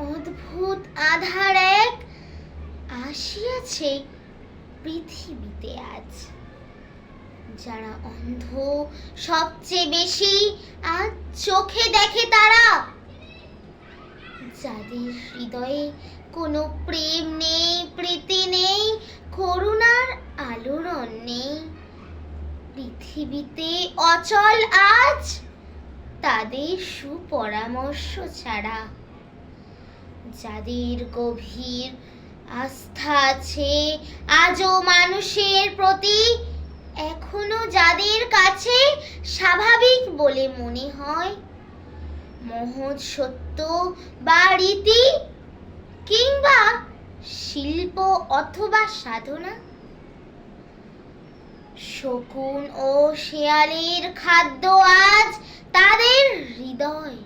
অদ্ভুত আধার এক আসিয়াছে পৃথিবীতে আজ। যারা অন্ধ সবচেয়ে বেশি আজ চোখে দেখে তারা, যাদের হৃদয়ে কোনো প্রেম নেই, প্রীতি নেই, করুণার আলোড়ন নেই, পৃথিবীতে অচল আজ তাদের সুপরামর্শ ছাড়া। যাদের গভীর আস্থা আছে আজও মানুষের প্রতি, এখনো যাদের কাছে স্বাভাবিক বলে মনে হয় মহৎ সত্য বা রীতি, কিংবা শিল্প অথবা সাধনা, শকুন ও শেয়ালের খাদ্য আজ তাদের হৃদয়।